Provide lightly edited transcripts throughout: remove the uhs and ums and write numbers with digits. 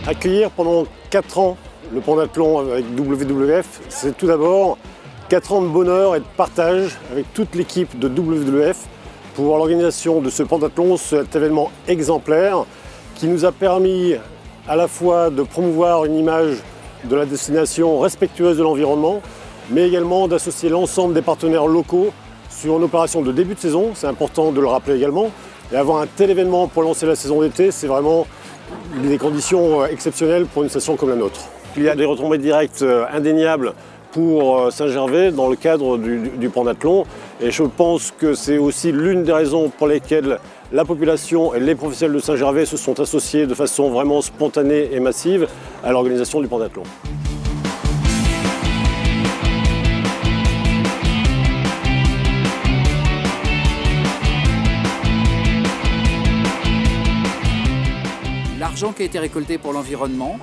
Accueillir pendant 4 ans le pentathlon avec WWF, c'est tout d'abord 4 ans de bonheur et de partage avec toute l'équipe de WWF pour l'organisation de ce pentathlon, cet événement exemplaire qui nous a permis à la fois de promouvoir une image de la destination respectueuse de l'environnement, mais également d'associer l'ensemble des partenaires locaux sur une opération de début de saison, c'est important de le rappeler également. Et avoir un tel événement pour lancer la saison d'été, c'est vraiment des conditions exceptionnelles pour une station comme la nôtre. Il y a des retombées directes indéniables pour Saint-Gervais dans le cadre du pentathlon. Et je pense que c'est aussi l'une des raisons pour lesquelles la population et les professionnels de Saint-Gervais se sont associés de façon vraiment spontanée et massive à l'organisation du pentathlon. L'argent qui a été récolté pour l'environnement,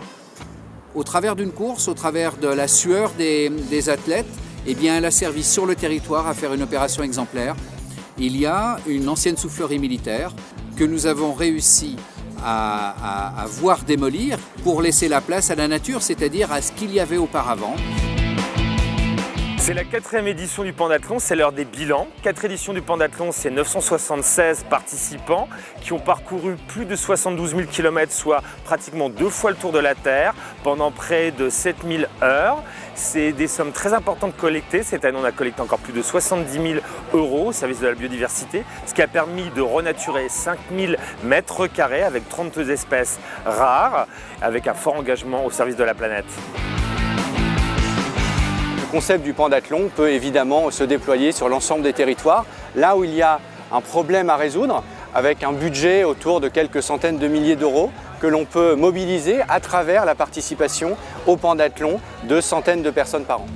au travers d'une course, au travers de la sueur des athlètes, eh bien, elle a servi sur le territoire à faire une opération exemplaire. Il y a une ancienne soufflerie militaire que nous avons réussi à voir démolir pour laisser la place à la nature, c'est-à-dire à ce qu'il y avait auparavant. C'est la 4e édition du pentathlon, c'est l'heure des bilans. 4 éditions du pentathlon, c'est 976 participants qui ont parcouru plus de 72 000 km, soit pratiquement 2 fois le tour de la Terre, pendant près de 7000 heures. C'est des sommes très importantes collectées. Cette année, on a collecté encore plus de 70 000 € au service de la biodiversité, ce qui a permis de renaturer 5000 mètres carrés avec 32 espèces rares, avec un fort engagement au service de la planète. Le concept du pentathlon peut évidemment se déployer sur l'ensemble des territoires, là où il y a un problème à résoudre, avec un budget autour de quelques centaines de milliers d'euros que l'on peut mobiliser à travers la participation au pentathlon de centaines de personnes par an.